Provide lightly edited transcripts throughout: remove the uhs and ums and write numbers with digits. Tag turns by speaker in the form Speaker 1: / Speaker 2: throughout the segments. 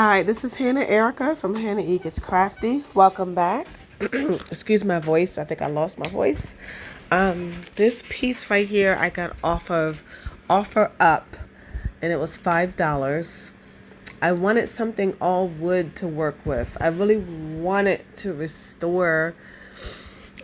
Speaker 1: Hi, this is Hannah Erica from Hannah E Gets Crafty. Welcome back. Excuse my voice. I think I lost my voice. This piece right here I got off of OfferUp, and it was $5. I wanted something all wood to work with. I really wanted to restore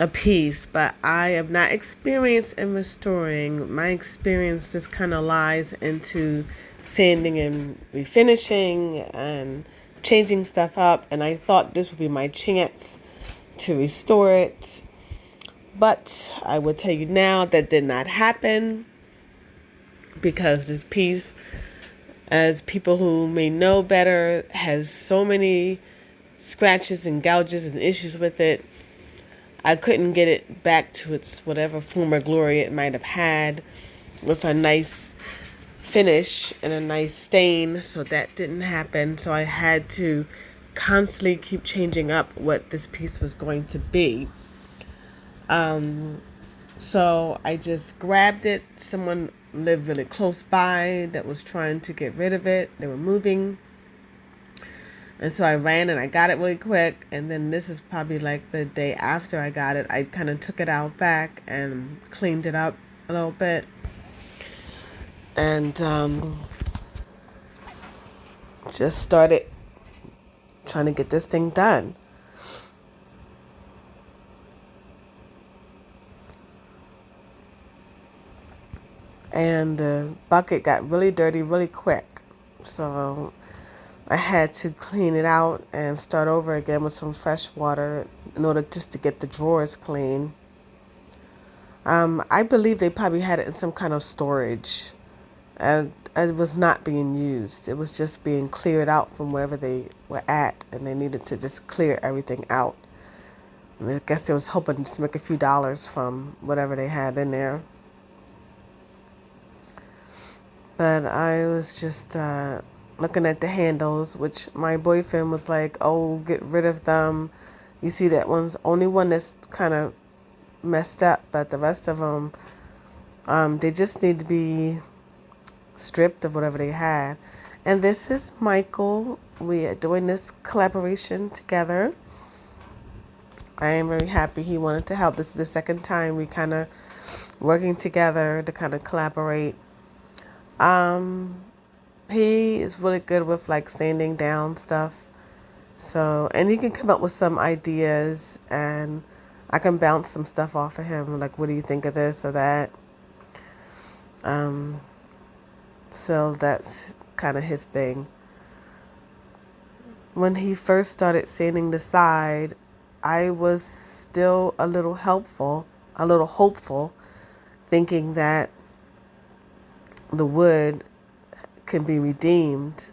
Speaker 1: a piece, but I am not experienced in restoring. My experience just kind of lies into sanding and refinishing and changing stuff up, and I thought this would be my chance to restore it. But I will tell you now that did not happen, because this piece, as people who may know better, has so many scratches and gouges and issues with it. I couldn't get it back to its whatever former glory it might have had, with a nice finish and a nice stain, so that didn't happen. So I had to constantly keep changing up what this piece was going to be. So I just grabbed it. Someone lived really close by that was trying to get rid of it. They were moving. And so I ran and I got it really quick. And then this is probably like the day after I got it. I kind of took it out back and cleaned it up a little bit. And just started trying to get this thing done. And the bucket got really dirty really quick. So I had to clean it out and start over again with some fresh water in order just to get the drawers clean. I believe they probably had it in some kind of storage, and it was not being used. It was just being cleared out from wherever they were at, and they needed to just clear everything out. And I guess they was hoping to make a few dollars from whatever they had in there. But I was just looking at the handles, which my boyfriend was like, "Oh, get rid of them. You see, that one's only one that's kind of messed up, but the rest of them, they just need to be stripped of whatever they had." And this is Michael. We are doing this collaboration together. I am very happy he wanted to help. This is the second time we kind of working together to kind of collaborate. He is really good with like sanding down stuff. So, and he can come up with some ideas, and I can bounce some stuff off of him. Like, what do you think of this or that? So that's kind of his thing. When he first started sanding the side, I was still a little hopeful, thinking that the wood can be redeemed.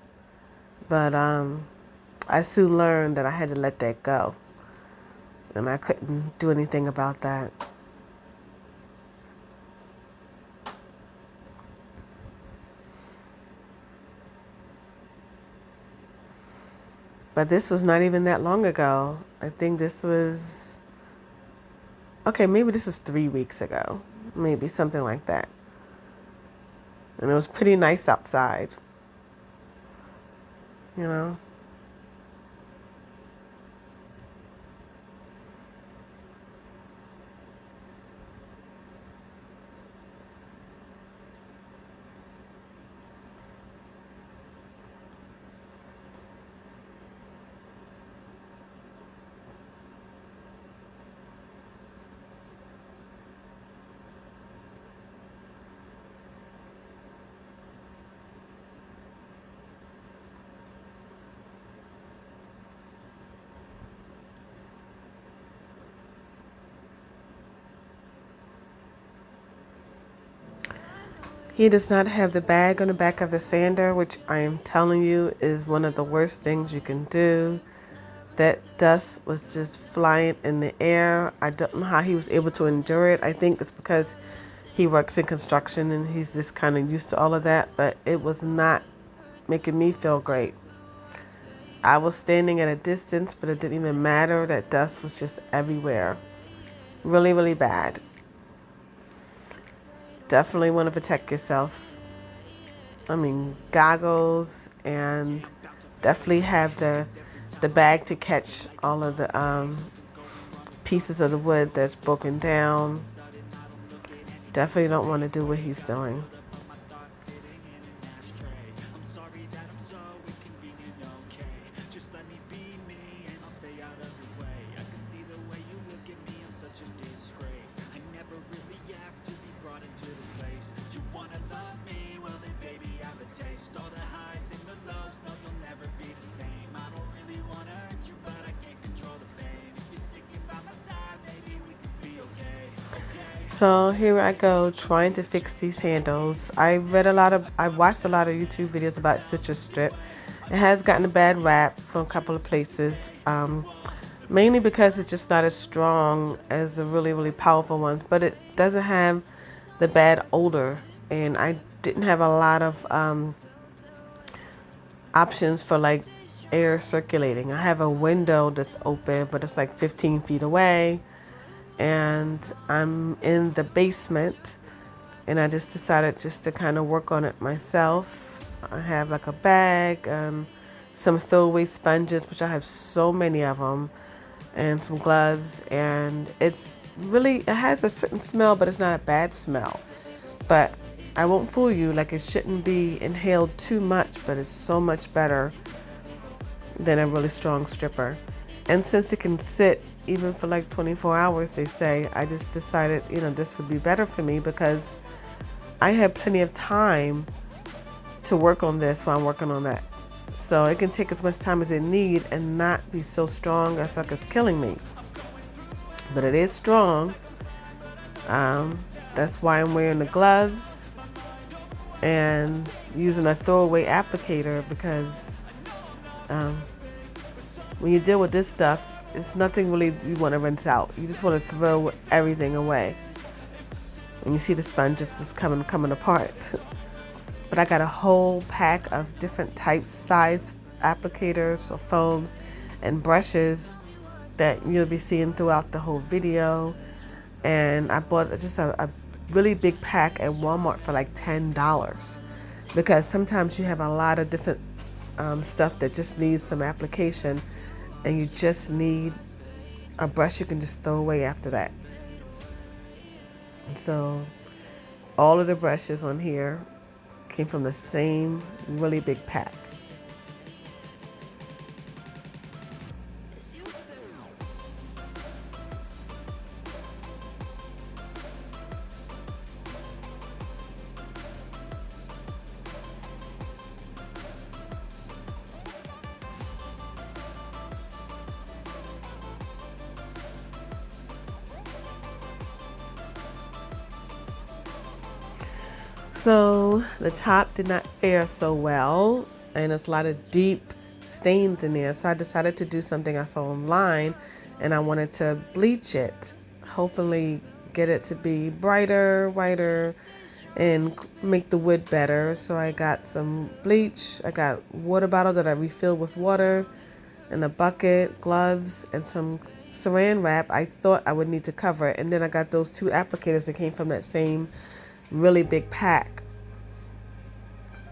Speaker 1: But I soon learned that I had to let that go, and I couldn't do anything about that. But this was not even that long ago. I think this was, okay, maybe this was 3 weeks ago. Maybe something like that. And it was pretty nice outside, you know. He does not have the bag on the back of the sander, which I am telling you is one of the worst things you can do. That dust was just flying in the air. I don't know how he was able to endure it. I think it's because he works in construction and he's just kind of used to all of that, but it was not making me feel great. I was standing at a distance, but it didn't even matter. That dust was just everywhere. Really, really bad. Definitely want to protect yourself. I mean, goggles and Definitely have the bag to catch all of the pieces of the wood that's broken down. Definitely don't want to do what he's doing. So here I go trying to fix these handles. I watched a lot of YouTube videos about citrus strip. It has gotten a bad rap from a couple of places, mainly because it's just not as strong as the really, really powerful ones, but it doesn't have the bad odor. And I didn't have a lot of options for like air circulating. I have a window that's open, but it's like 15 feet away, and I'm in the basement, and I just decided just to kind of work on it myself. I have like a bag, some throwaway sponges, which I have so many of them, and some gloves, and it has a certain smell, but it's not a bad smell. But I won't fool you, like, it shouldn't be inhaled too much, but it's so much better than a really strong stripper. And since it can sit even for like 24 hours, they say, I just decided, this would be better for me because I have plenty of time to work on this while I'm working on that. So it can take as much time as it need and not be so strong. I feel like it's killing me. But it is strong. That's why I'm wearing the gloves and using a throwaway applicator, because when you deal with this stuff, it's nothing really you want to rinse out. You just want to throw everything away. And you see the sponges just coming apart. But I got a whole pack of different types, size applicators or foams and brushes that you'll be seeing throughout the whole video. And I bought just a really big pack at Walmart for like $10, because sometimes you have a lot of different stuff that just needs some application, and you just need a brush you can just throw away after that. And so all of the brushes on here came from the same really big pack. So the top did not fare so well, and there's a lot of deep stains in there. So I decided to do something I saw online, and I wanted to bleach it. Hopefully get it to be brighter, whiter, and make the wood better. So I got some bleach. I got water bottle that I refilled with water, and a bucket, gloves, and some saran wrap. I thought I would need to cover it. And then I got those two applicators that came from that same really big pack,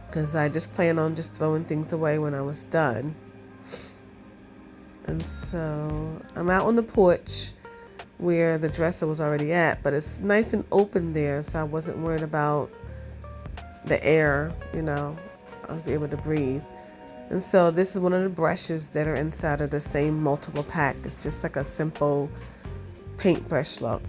Speaker 1: because I just plan on just throwing things away when I was done. And so I'm out on the porch where the dresser was already at, but it's nice and open there, so I wasn't worried about the air, I'll be able to breathe. And so this is one of the brushes that are inside of the same multiple pack. It's just like a simple paintbrush look.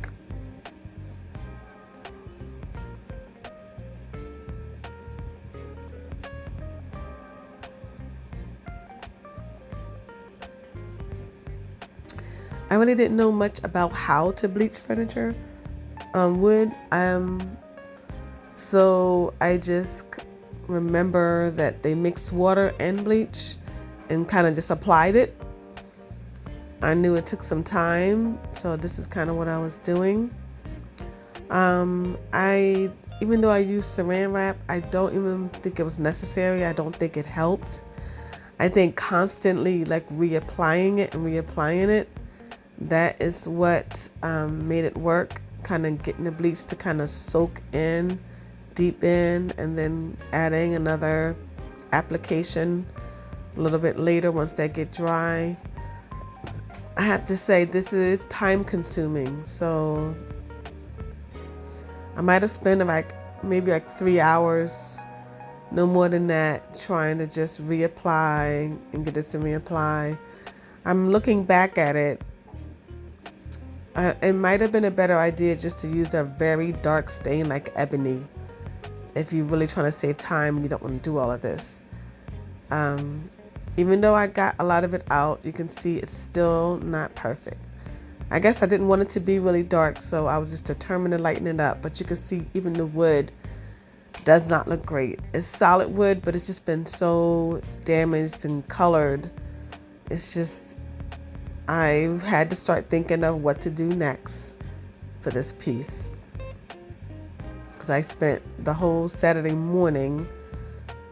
Speaker 1: I really didn't know much about how to bleach furniture on wood. So I just remember that they mixed water and bleach and kind of just applied it. I knew it took some time, so this is kind of what I was doing. Even though I used saran wrap, I don't even think it was necessary. I don't think it helped. I think constantly like reapplying it, that is what made it work. Kind of getting the bleach to kind of soak in, deep in, and then adding another application a little bit later once they get dry. I have to say this is time consuming, so I might have spent maybe 3 hours, no more than that, trying to just reapply and get this to reapply. I'm looking back at it. It might have been a better idea just to use a very dark stain like ebony if you're really trying to save time and you don't want to do all of this. Even though I got a lot of it out, you can see it's still not perfect. I guess I didn't want it to be really dark, so I was just determined to lighten it up. But you can see even the wood does not look great. It's solid wood, but it's just been so damaged and colored. It's just, I've had to start thinking of what to do next for this piece. Because I spent the whole Saturday morning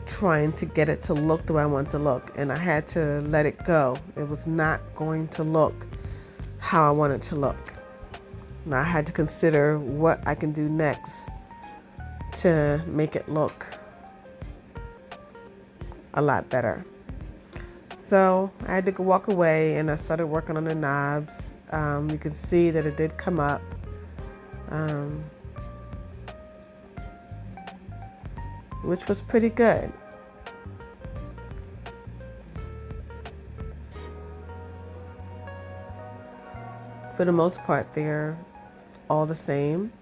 Speaker 1: trying to get it to look the way I want to look, and I had to let it go. It was not going to look how I want it to look. And I had to consider what I can do next to make it look a lot better. So I had to go walk away, and I started working on the knobs. You can see that it did come up. Which was pretty good. For the most part, they're all the same.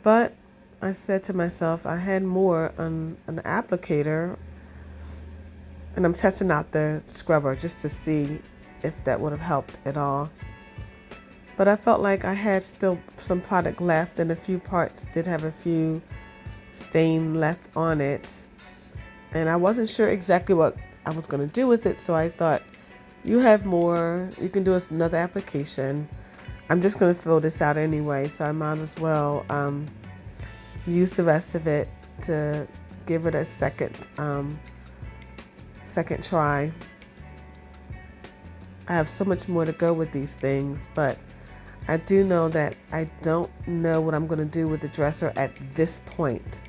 Speaker 1: But I said to myself, I had more on an applicator, and I'm testing out the scrubber just to see if that would have helped at all. But I felt like I had still some product left, and a few parts did have a few stain left on it, and I wasn't sure exactly what I was going to do with it, so I thought, you have more, you can do another application. I'm just going to throw this out anyway, so I might as well use the rest of it to give it a second try. I have so much more to go with these things, but I do know that I don't know what I'm going to do with the dresser at this point.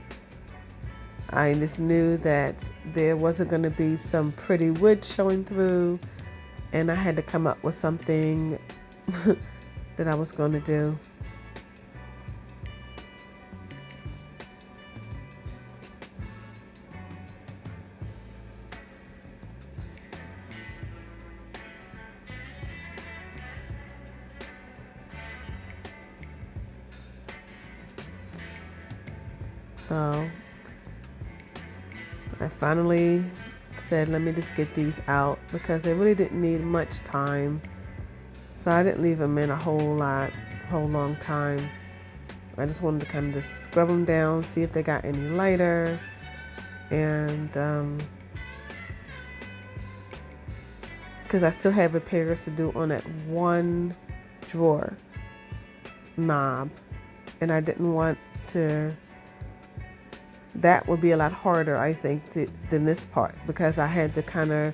Speaker 1: I just knew that there wasn't going to be some pretty wood showing through, and I had to come up with something that I was going to do. So I finally said, let me just get these out, because they really didn't need much time. So I didn't leave them in a whole long time. I just wanted to kind of just scrub them down, see if they got any lighter, and because I still have repairs to do on that one drawer knob, and I didn't want to. That would be a lot harder, I think, than this part, because I had to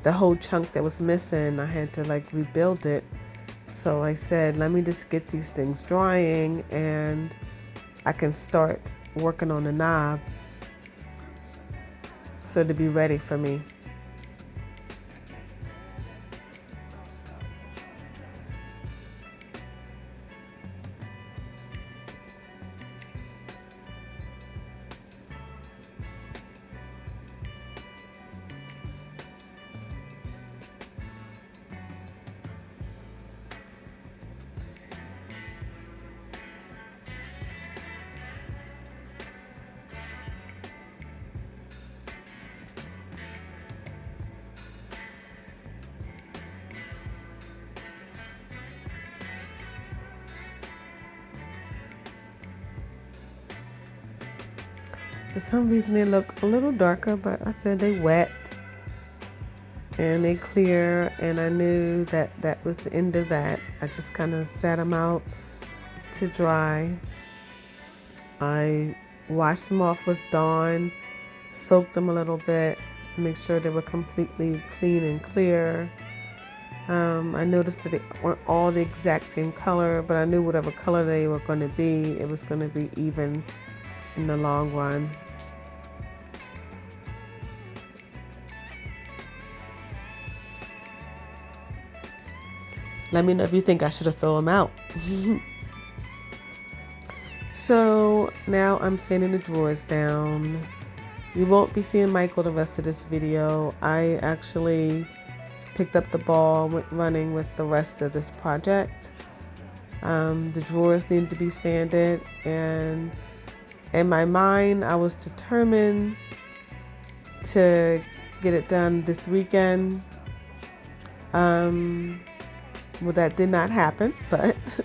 Speaker 1: the whole chunk that was missing, I had to rebuild it. So I said, let me just get these things drying, and I can start working on the knob so to be ready for me. For some reason they look a little darker, but I said they wet and they clear, and I knew that that was the end of that. I just kind of sat them out to dry. I washed them off with Dawn, soaked them a little bit just to make sure they were completely clean and clear. I noticed that they weren't all the exact same color, but I knew whatever color they were going to be, it was going to be even in the long run. Let me know if you think I should have thrown them out. So now I'm sanding the drawers down. You won't be seeing Michael the rest of this video. I actually picked up the ball, went running with the rest of this project. The drawers need to be sanded, and in my mind I was determined to get it done this weekend. Well, that did not happen, but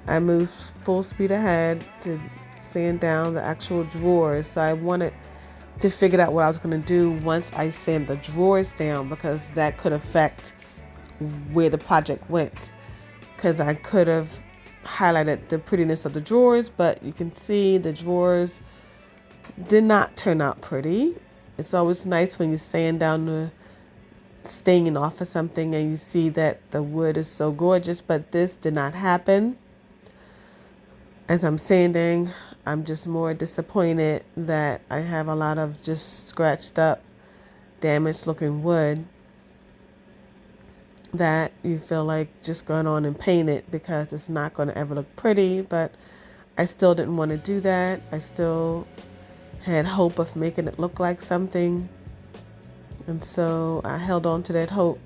Speaker 1: I moved full speed ahead to sand down the actual drawers. So I wanted to figure out what I was going to do once I sand the drawers down, because that could affect where the project went. Because I could have highlighted the prettiness of the drawers, but you can see the drawers did not turn out pretty. It's always nice when you sand down the stain off of something and you see that the wood is so gorgeous, but this did not happen. As I'm sanding, I'm just more disappointed that I have a lot of just scratched up, damaged looking wood that you feel like just going on and paint it, because it's not going to ever look pretty. But I still didn't want to do that. I still had hope of making it look like something, and so I held on to that hope.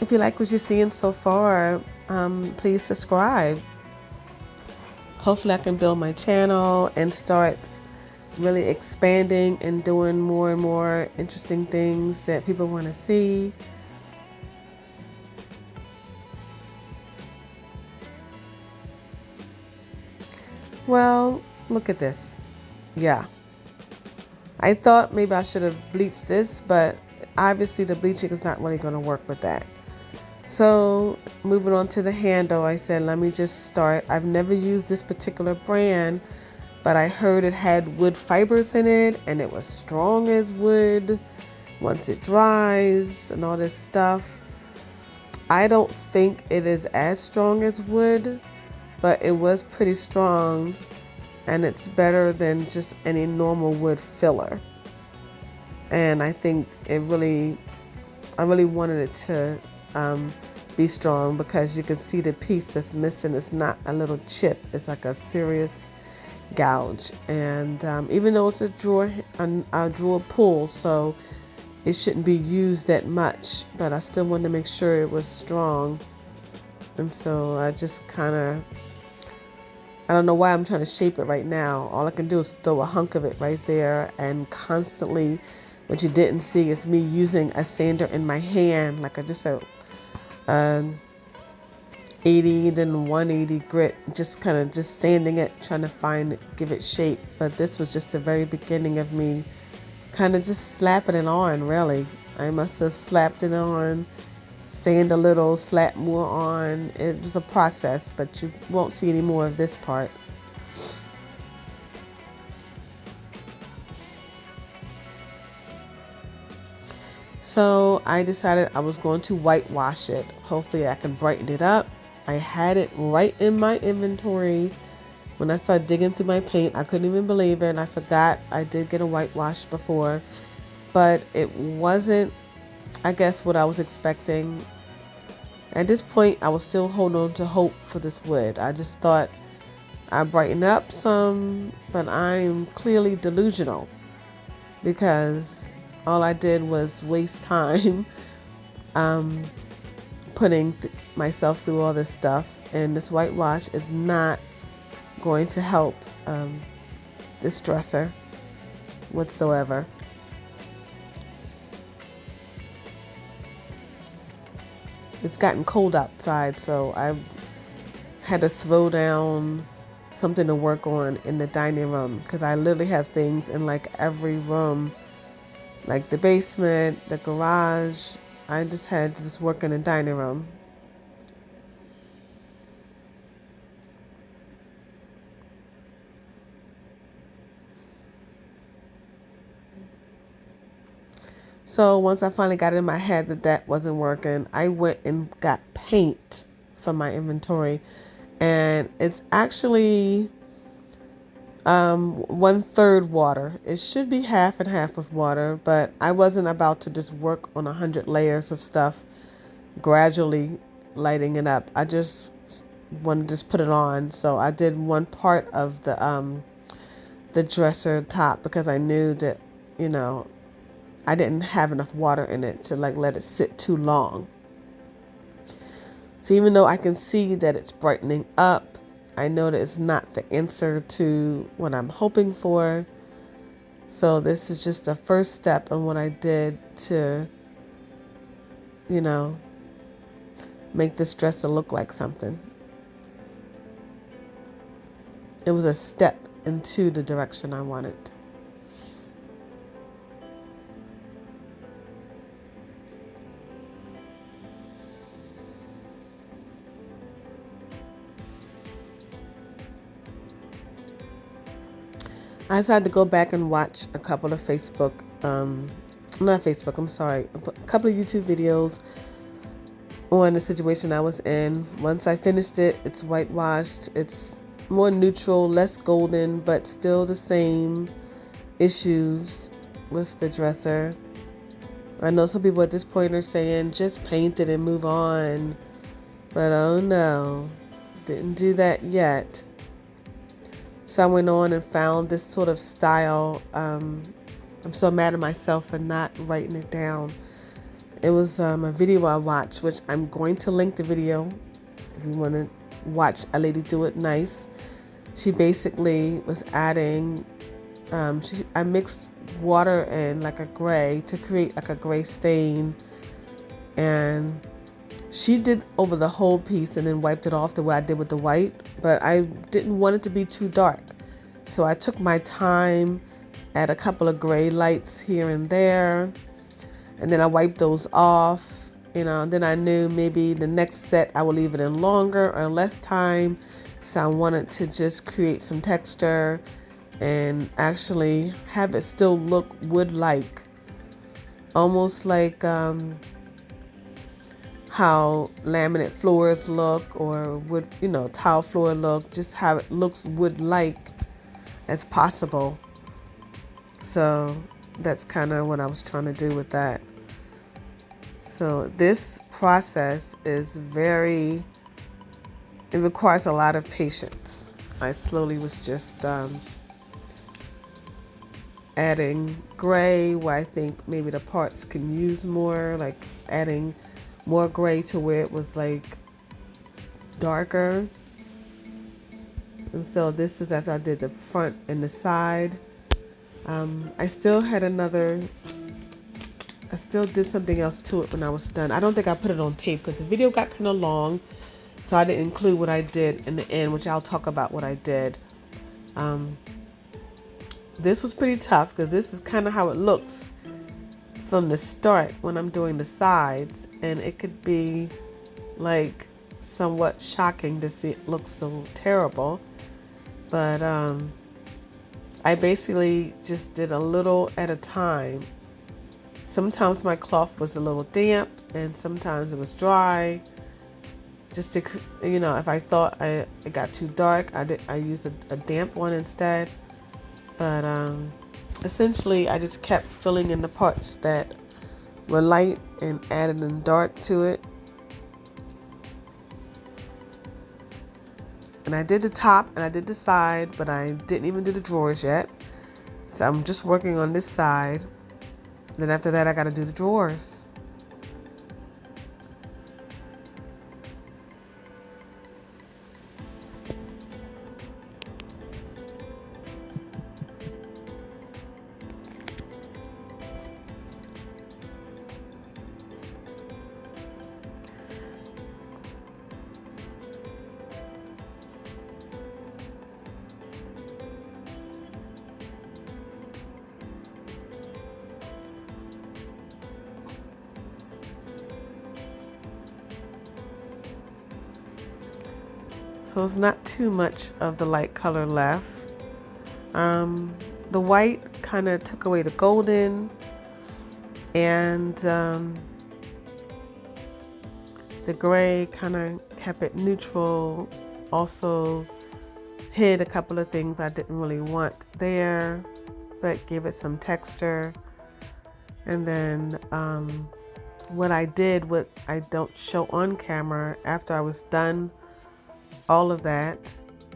Speaker 1: If you like what you're seeing so far, please subscribe. Hopefully I can build my channel and start really expanding and doing more and more interesting things that people want to see. Well, look at this. Yeah. I thought maybe I should have bleached this, but obviously the bleaching is not really going to work with that. So moving on to the handle, I said, let me just start. I've never used this particular brand, but I heard it had wood fibers in it and it was strong as wood once it dries and all this stuff. I don't think it is as strong as wood, but it was pretty strong, and it's better than just any normal wood filler. And I think I really wanted it to be strong, because you can see the piece that's missing. It's not a little chip, it's like a serious gouge. And even though it's a drawer pull, so it shouldn't be used that much, but I still wanted to make sure it was strong. And so I just I don't know why I'm trying to shape it right now. All I can do is throw a hunk of it right there, and constantly, what you didn't see is me using a sander in my hand, like I just said, 80, then 180 grit, just sanding it, trying to give it shape. But this was just the very beginning of me kind of just slapping it on, really. I must have slapped it on, sand a little, slap more on. It was a process, but you won't see any more of this part. So I decided I was going to whitewash it. Hopefully I can brighten it up. I had it right in my inventory. When I started digging through my paint, I couldn't even believe it. I forgot I did get a whitewash before, but it wasn't, I guess, what I was expecting. At this point, I was still holding on to hope for this wood. I just thought I'd brighten up some, but I'm clearly delusional, because all I did was waste time putting myself through all this stuff, and this whitewash is not going to help this dresser whatsoever. It's gotten cold outside, so I had to throw down something to work on in the dining room, because I literally have things in like every room, like the basement, the garage. I just had to just work in the dining room. So once I finally got it in my head that that wasn't working, I went and got paint from my inventory. And it's actually 1/3 water. It should be half and half of water, but I wasn't about to just work on 100 layers of stuff, gradually lighting it up. I just wanted to just put it on. So I did one part of the dresser top because I knew that, you know, I didn't have enough water in it to like let it sit too long. So even though I can see that it's brightening up, I know that it's not the answer to what I'm hoping for. So this is just the first step in what I did to, you know, make this dresser look like something. It was a step into the direction I wanted. I decided to go back and watch a couple of a couple of YouTube videos on the situation I was in. Once I finished it, it's whitewashed. It's more neutral, less golden, but still the same issues with the dresser. I know some people at this point are saying just paint it and move on, but oh no, didn't do that yet. So I went on and found this sort of style. I'm so mad at myself for not writing it down. It was a video I watched, which I'm going to link the video if you want to watch a lady do it nice. She basically was adding, I mixed water and like a gray to create like a gray stain, and she did over the whole piece and then wiped it off the way I did with the white, but I didn't want it to be too dark. So I took my time, add a couple of gray lights here and there, and then I wiped those off, and then I knew maybe the next set I will leave it in longer or less time. So I wanted to just create some texture and actually have it still look wood-like, almost like how laminate floors look or wood, tile floor look, just how it looks wood-like as possible. So that's kind of what I was trying to do with that. So this process is it requires a lot of patience. I slowly was just adding gray where I think maybe the parts can use more, like adding more gray to where it was like darker. And so this is as I did the front and the side. I still did something else to it when I was done. I don't think I put it on tape because the video got kind of long, so I didn't include what I did in the end, which I'll talk about what I did. This was pretty tough because this is kind of how it looks from the start when I'm doing the sides, and it could be like somewhat shocking to see it look so terrible. But I basically just did a little at a time. Sometimes my cloth was a little damp and sometimes it was dry. Just to, if I thought it got too dark, I used a damp one instead. But essentially I just kept filling in the parts that were light and added in dark to it. And I did the top and I did the side, but I didn't even do the drawers yet. So I'm just working on this side. Then after that, I got to do the drawers. So it's not too much of the light color left. The white kind of took away the golden. And the gray kind of kept it neutral. Also hid a couple of things I didn't really want there, but gave it some texture. And then what I did, what I don't show on camera, after I was done all of that,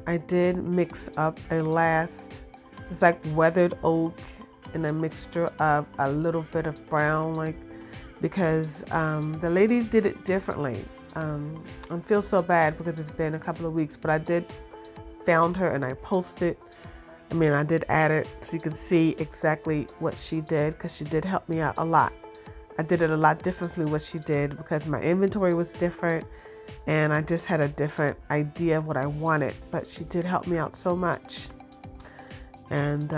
Speaker 1: I did mix up it's like weathered oak and a mixture of a little bit of brown, because the lady did it differently. I feel so bad because it's been a couple of weeks, but I did found her and I did add it so you can see exactly what she did, because she did help me out a lot. I did it a lot differently what she did because my inventory was different and I just had a different idea of what I wanted, but she did help me out so much. And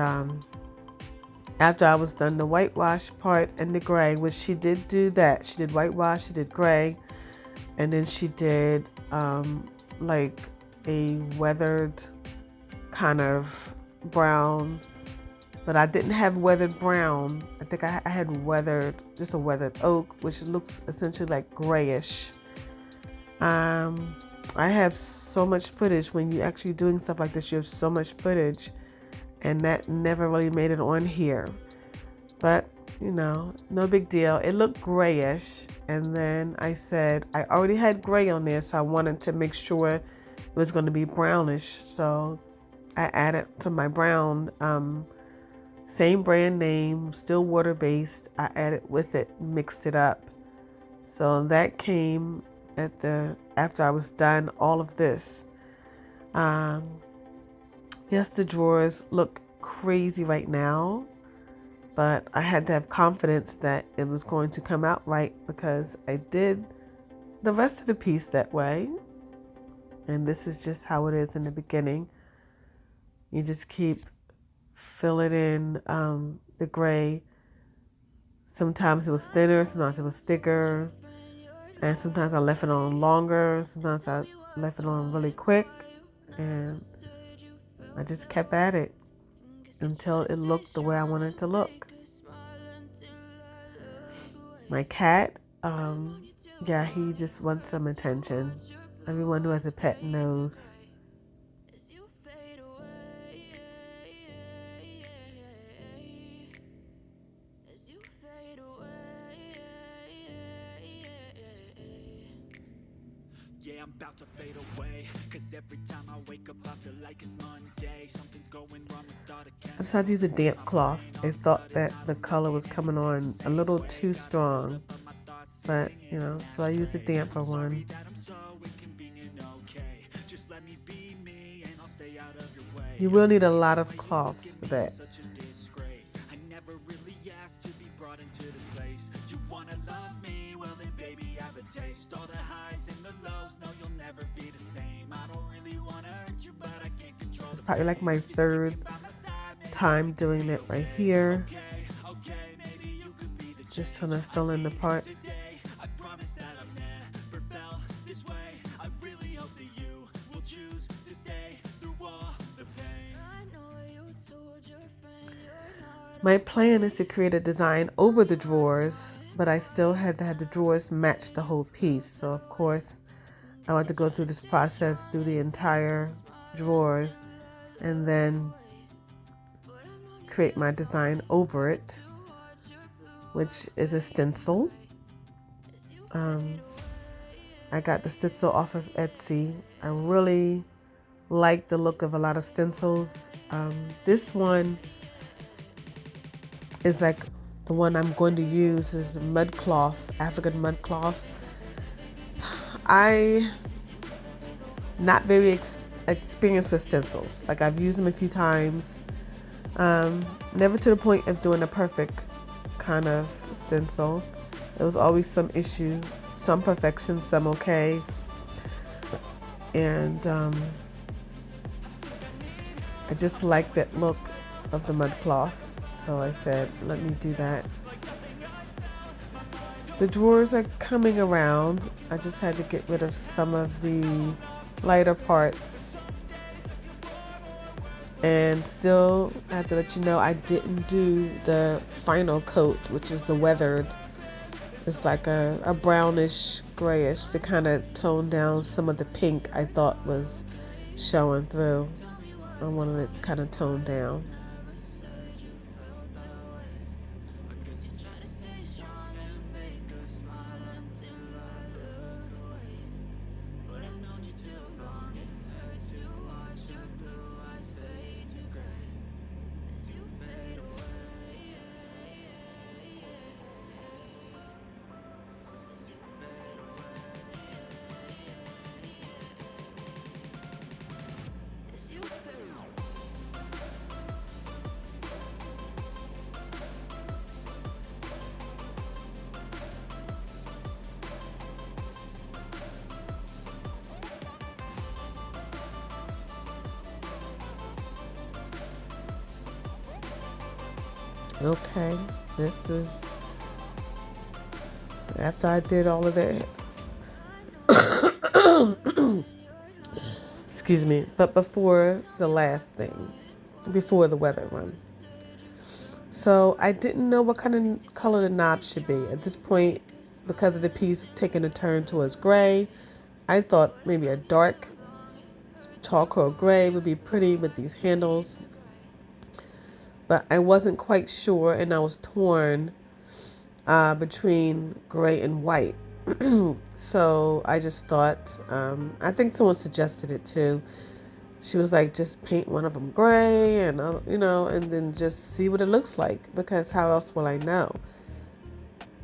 Speaker 1: after I was done the whitewash part and the gray, which she did do that. She did whitewash, she did gray, and then she did like a weathered kind of brown, but I didn't have weathered brown. I think I had just a weathered oak, which looks essentially like grayish. I have so much footage. When you're actually doing stuff like this, you have so much footage, and that never really made it on here. But, no big deal. It looked grayish, and then I said I already had gray on there, so I wanted to make sure it was going to be brownish. So I added to my brown, same brand name, still water-based. I added with it, mixed it up. So that came after I was done all of this. Yes, the drawers look crazy right now, but I had to have confidence that it was going to come out right because I did the rest of the piece that way. And this is just how it is in the beginning. You just keep filling in the gray. Sometimes it was thinner, sometimes it was thicker, and sometimes I left it on longer, sometimes I left it on really quick, and I just kept at it until it looked the way I wanted it to look. My cat, he just wants some attention. Everyone who has a pet knows.
Speaker 2: Yeah, I'm about to fade away, 'cause every time I wake up I feel like it's Monday. Something's going wrong with all the
Speaker 1: I decided to use a damp cloth. I thought that the color was coming on a little too strong, but so I used a damper one. You will need a lot of cloths for that. All the highs and the lows, no, you'll never be the same. I don't really want to hurt you, but I can't control. This is probably like my third time doing it right here. Just trying to fill in the parts. I promise that I've never felt this way. I really hope that you will choose to stay through all the pain. My plan is to create a design over the drawers, but I still had to have the drawers match the whole piece. So of course, I want to go through this process through the entire drawers and then create my design over it, which is a stencil. I got the stencil off of Etsy. I really like the look of a lot of stencils. This one is like the one I'm going to use is the mud cloth, African mud cloth. I not very experienced with stencils. Like I've used them a few times. Never to the point of doing a perfect kind of stencil. There was always some issue, some perfection, some okay. And I just like that look of the mud cloth. So I said, let me do that. The drawers are coming around. I just had to get rid of some of the lighter parts And still, I have to let you know I didn't do the final coat, which is the weathered. It's like a brownish grayish to kind of tone down some of the pink I thought was showing through. I wanted it kind of toned down. Okay, this is after I did all of that. Excuse me, but before the last thing, before the weather one. So I didn't know what kind of color the knob should be. At this point, because of the piece taking a turn towards gray, I thought maybe a dark charcoal gray would be pretty with these handles. But I wasn't quite sure, and I was torn between gray and white. So I just thought, I think someone suggested it too. She was like, just paint one of them gray and, and then just see what it looks like, because how else will I know?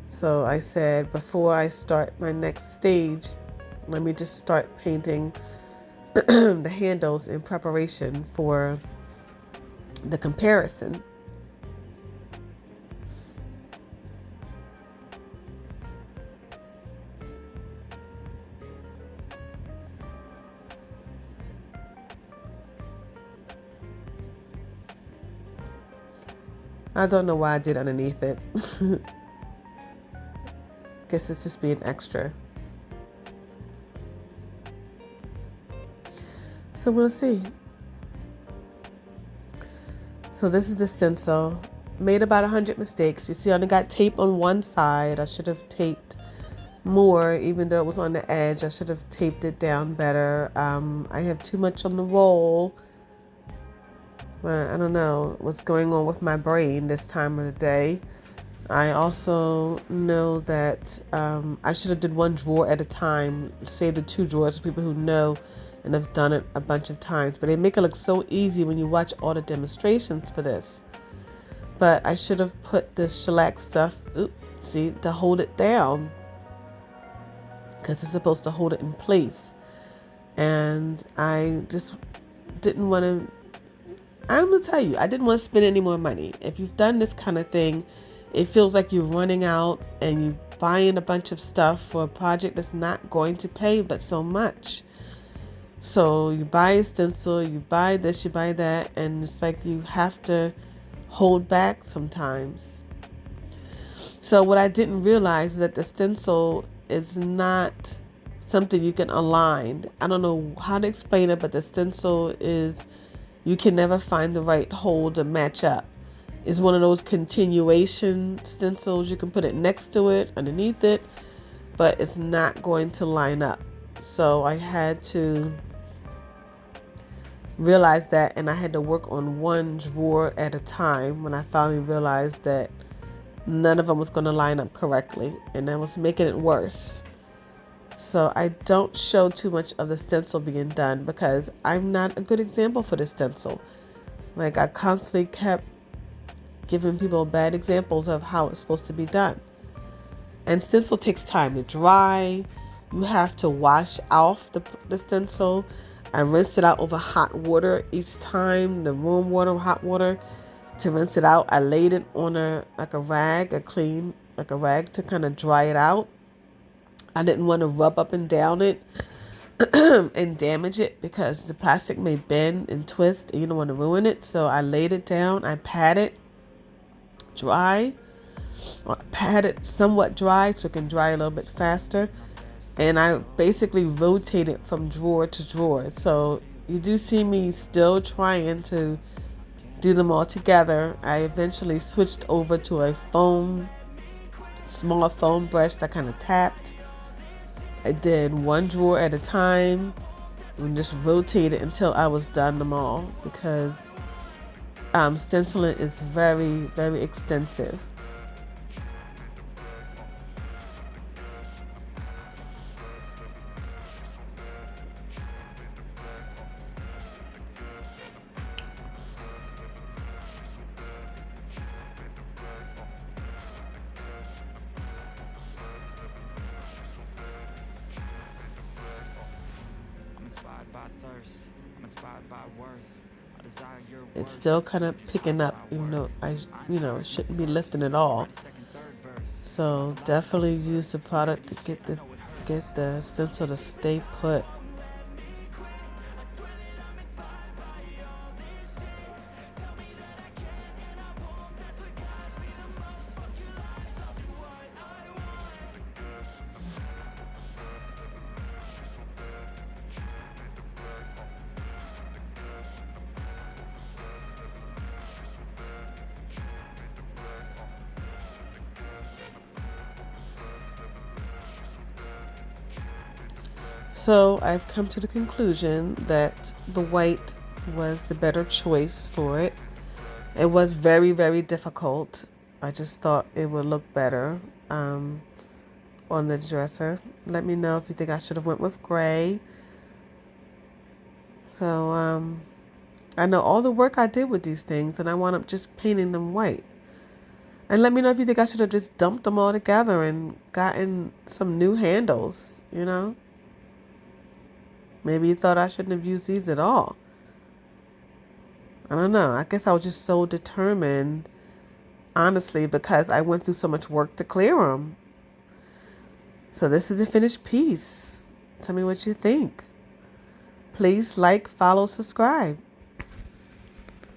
Speaker 1: So I said, before I start my next stage, let me just start painting the handles in preparation for the comparison. I don't know why I did underneath it. Guess it's just being extra. So we'll see. So this is the stencil. Made about 100 mistakes. You see, I only got tape on one side. I should have taped more, even though it was on the edge. I should have taped it down better. I have too much on the roll. I don't know what's going on with my brain this time of the day. I also know that I should have did one drawer at a time, save the two drawers for people who know and have done it a bunch of times. But they make it look so easy when you watch all the demonstrations for this. But I should have put this shellac stuff, to hold it down, because it's supposed to hold it in place. And I just didn't want to, I'm going to tell you, I didn't want to spend any more money. If you've done this kind of thing, it feels like you're running out and you're buying a bunch of stuff for a project that's not going to pay but so much. So you buy a stencil, you buy this, you buy that, and it's like you have to hold back sometimes. So what I didn't realize is that the stencil is not something you can align. I don't know how to explain it, but the stencil is, you can never find the right hole to match up. It's one of those continuation stencils. You can put it next to it, underneath it, but it's not going to line up. So I had to realize that, and I had to work on one drawer at a time when I finally realized that none of them was going to line up correctly, and that was making it worse. So I don't show too much of the stencil being done because I'm not a good example for the stencil. Like, I constantly kept giving people bad examples of how it's supposed to be done. And stencil takes time to dry. You have to wash off the stencil. I rinsed it out over hot water each time, the warm water, hot water, to rinse it out. I laid it on a rag to kind of dry it out. I didn't want to rub up and down it and damage it because the plastic may bend and twist and you don't want to ruin it. So I laid it down. I patted it dry. I pat it somewhat dry so it can dry a little bit faster. And I basically rotate it from drawer to drawer. So you do see me still trying to do them all together. I eventually switched over to a small foam brush that kind of tapped. I did one drawer at a time and just rotated until I was done them all, because stenciling is very, very extensive. It's still kind of picking up, even though I shouldn't be lifting it all. So definitely use the product to get the stencil to stay put. So I've come to the conclusion that the white was the better choice for it. It was very, very difficult. I just thought it would look better on the dresser. Let me know if you think I should have went with gray. So I know all the work I did with these things, and I wound up just painting them white. And let me know if you think I should have just dumped them all together and gotten some new handles, Maybe you thought I shouldn't have used these at all. I don't know. I guess I was just so determined, honestly, because I went through so much work to clear them. So this is the finished piece. Tell me what you think. Please like, follow, subscribe.